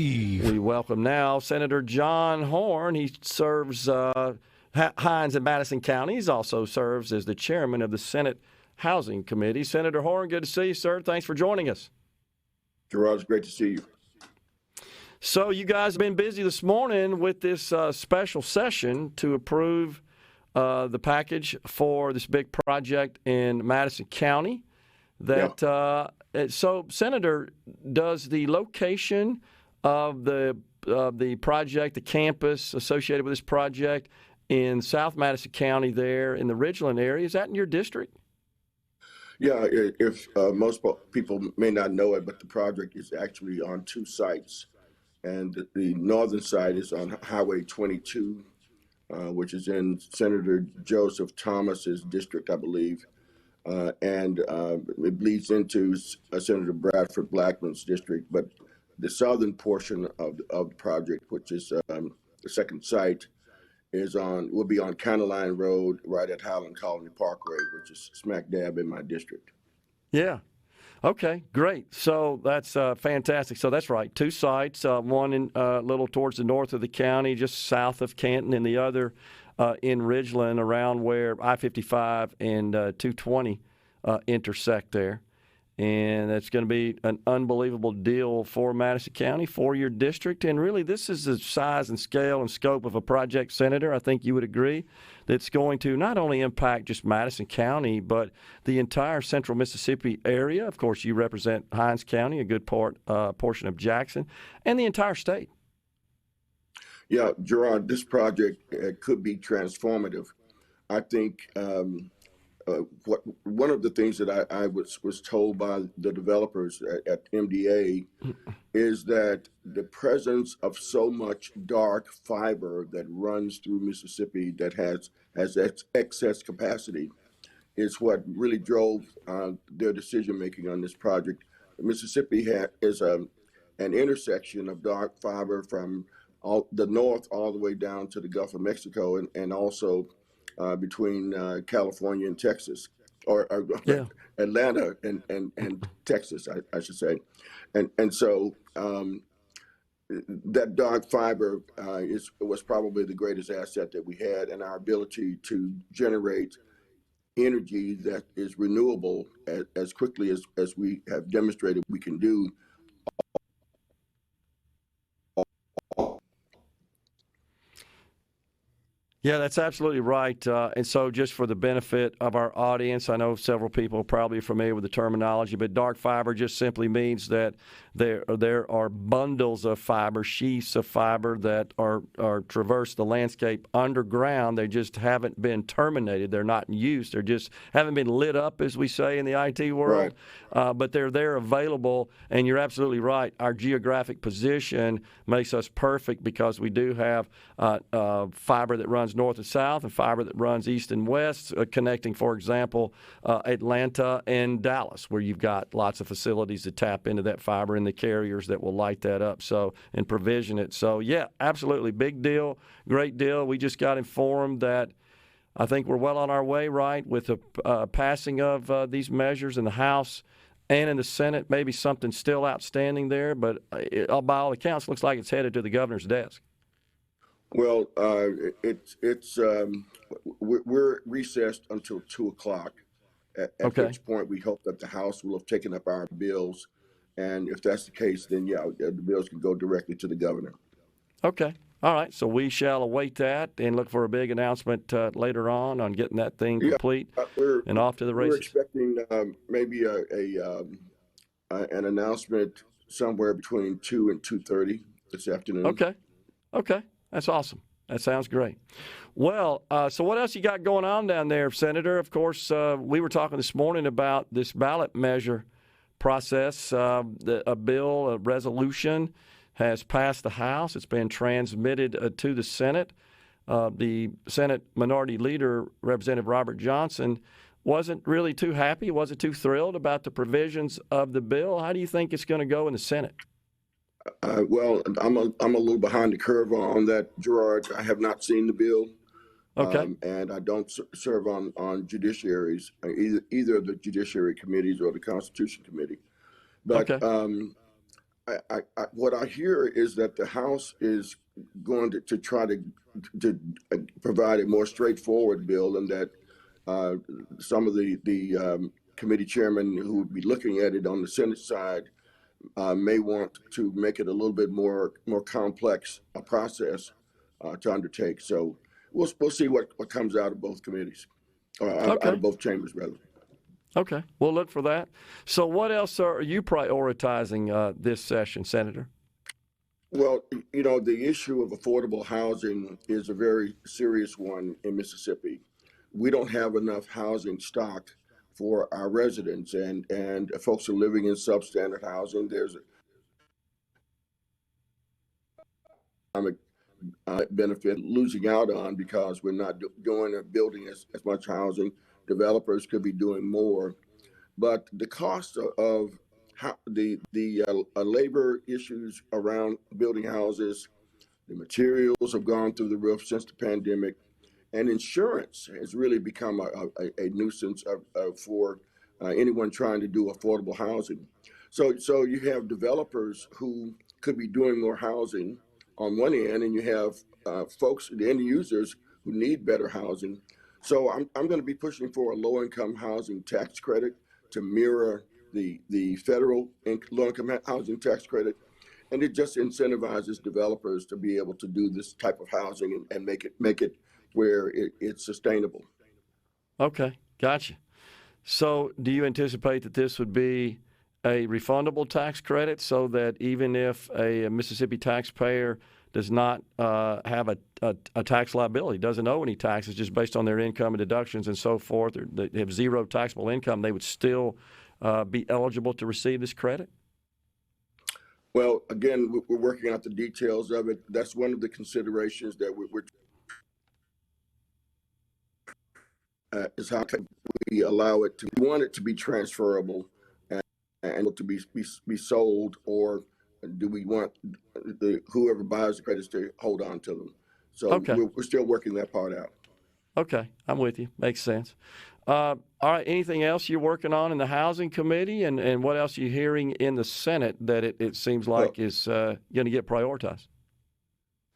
We welcome now Senator John Horhn. He serves Hinds and Madison counties, also serves as the chairman of the Senate Housing Committee. Senator Horhn, good to see you, sir. Thanks for joining us. Gerard, it's great to see you. So you guys have been busy this morning with this special session to approve the package for this big project in Madison County. So, Senator, does the location of the project, the campus associated with this project in South Madison County there in the Ridgeland area, is that in your district? Yeah, if most people may not know it, but the project is actually on two sites. And the northern side is on Highway 22, which is in Senator Joseph Thomas's district, I believe. And it bleeds into Senator Bradford Blackman's district. But the southern portion of the project, which is the second site, will be on County Line Road, right at Highland Colony Parkway, which is smack dab in my district. Yeah. Okay, great. So that's fantastic. So that's right. Two sites, one in a little towards the north of the county, just south of Canton, and the other in Ridgeland, around where I-55 and 220 intersect there. And that's going to be an unbelievable deal for Madison County, for your district. And really, this is the size and scale and scope of a project, Senator, I think you would agree, that's going to not only impact just Madison County, but the entire central Mississippi area. Of course, you represent Hinds County, a good portion of Jackson, and the entire state. Yeah, Gerard, this project could be transformative. I think one of the things that I was told by the developers at MDA is that the presence of so much dark fiber that runs through Mississippi that has excess capacity is what really drove their decision making on this project. Mississippi is an intersection of dark fiber from the north all the way down to the Gulf of Mexico, and also between California and Texas, or Atlanta and Texas, I should say. And so that dark fiber was probably the greatest asset that we had, and our ability to generate energy that is renewable as quickly as we have demonstrated we can do. Yeah, that's absolutely right. And so just for the benefit of our audience, I know several people are probably familiar with the terminology, but dark fiber just simply means that there are bundles of fiber, sheaths of fiber that are traverse the landscape underground. They just haven't been terminated. They're not in use. They're just haven't been lit up, as we say in the IT world. Right. But they're there available, and you're absolutely right. Our geographic position makes us perfect because we do have fiber that runs north and south and fiber that runs east and west, connecting, for example, Atlanta and Dallas, where you've got lots of facilities to tap into that fiber and the carriers that will light that up and provision it. So, yeah, absolutely. Big deal. Great deal. We just got informed that I think we're well on our way, right, with the passing of these measures in the House and in the Senate. Maybe something still outstanding there, but by all accounts, looks like it's headed to the governor's desk. Well, we're recessed until 2:00, at which point we hope that the House will have taken up our bills. And if that's the case, then, yeah, the bills can go directly to the governor. Okay. All right. So we shall await that and look for a big announcement later on getting that thing complete and off to the races. We're expecting maybe an announcement somewhere between 2 and 2:30 this afternoon. Okay. That's awesome. That sounds great. Well, so what else you got going on down there, Senator? Of course, we were talking this morning about this ballot measure process. A resolution has passed the House. It's been transmitted to the Senate. The Senate Minority Leader, Representative Robert Johnson, wasn't really too happy, wasn't too thrilled about the provisions of the bill. How do you think it's going to go in the Senate? Well, I'm a little behind the curve on that, Gerard. I have not seen the bill. Okay. And I don't serve on judiciaries, either of the judiciary committees or the Constitution Committee. But what I hear is that the House is going to try to provide a more straightforward bill, and that uh, some of the committee chairmen who would be looking at it on the Senate side may want to make it a little bit more complex a process to undertake. So we'll see what comes out of both committees, or out Okay. of both chambers rather. Okay. We'll look for that. So, what else are you prioritizing this session, Senator? Well, you know, the issue of affordable housing is a very serious one in Mississippi. We don't have enough housing stock for our residents, and folks are living in substandard housing. There's a benefit losing out on because we're not doing or building as much housing. Developers could be doing more, but the cost of how the labor issues around building houses, the materials have gone through the roof since the pandemic, and insurance has really become a nuisance for anyone trying to do affordable housing. So you have developers who could be doing more housing on one end, and you have folks, the end users, who need better housing. So I'm going to be pushing for a low-income housing tax credit to mirror the federal low-income housing tax credit, and it just incentivizes developers to be able to do this type of housing and make it where it's sustainable. Okay. Gotcha. So, do you anticipate that this would be a refundable tax credit so that even if a Mississippi taxpayer does not have a tax liability, doesn't owe any taxes just based on their income and deductions and so forth, or they have zero taxable income, they would still be eligible to receive this credit? Well, again, we're working out the details of it. That's one of the considerations that we're is how can we allow it to, we want it to be transferable and to be sold, or do we want whoever buys the credits to hold on to them? So Okay. we're still working that part out. Okay. I'm with you. Makes sense. All right. Anything else you're working on in the Housing Committee, and what else are you hearing in the Senate that it seems like is going to get prioritized?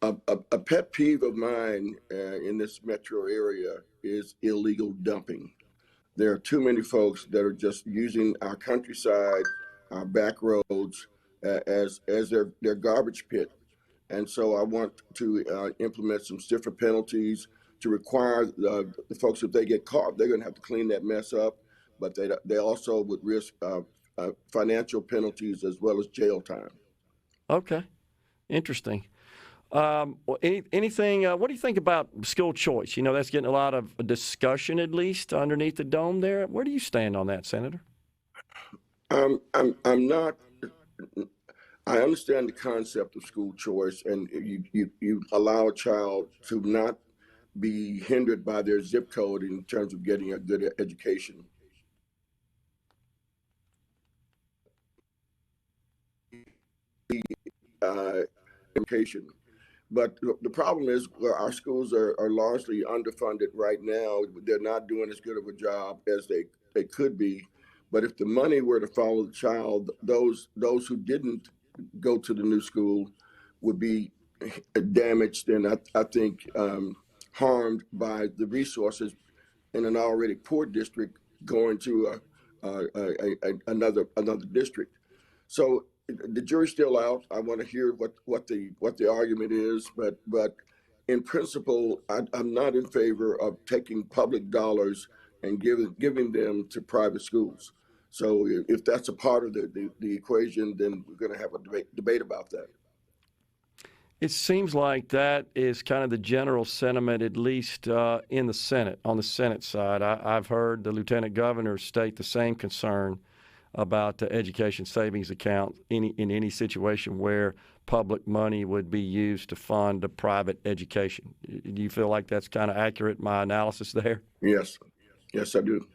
A pet peeve of mine in this metro area is illegal dumping. There are too many folks that are just using our countryside, our back roads, as their garbage pit. And so I want to implement some stiffer penalties to require the folks, if they get caught, they're going to have to clean that mess up. But they also would risk financial penalties as well as jail time. Okay. Interesting. Anything? What do you think about school choice? You know, that's getting a lot of discussion, at least underneath the dome there. Where do you stand on that, Senator? I'm not. I understand the concept of school choice, and you allow a child to not be hindered by their zip code in terms of getting a good education. Education. But the problem is our schools are largely underfunded right now. They're not doing as good of a job as they could be. But if the money were to follow the child, those who didn't go to the new school would be damaged and I think harmed by the resources in an already poor district going to another district. So the jury's still out. I want to hear what the argument is, but in principle, I'm not in favor of taking public dollars and giving them to private schools. So if that's a part of the equation, then we're going to have a debate about that. It seems like that is kind of the general sentiment, at least in the Senate, on the Senate side. I've heard the lieutenant governor state the same concern about the education savings account in any situation where public money would be used to fund a private education. Do you feel like that's kind of accurate, my analysis there? Yes, I do.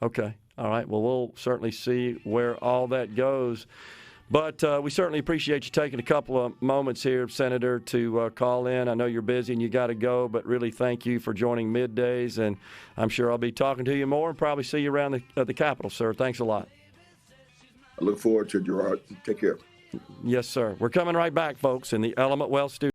Okay. All right. Well, we'll certainly see where all that goes. But we certainly appreciate you taking a couple of moments here, Senator, to call in. I know you're busy and you got to go, but really thank you for joining Middays. And I'm sure I'll be talking to you more and probably see you around the Capitol, sir. Thanks a lot. I look forward to it, Gerard. Take care. Yes, sir. We're coming right back, folks, in the Element Wealth Studio.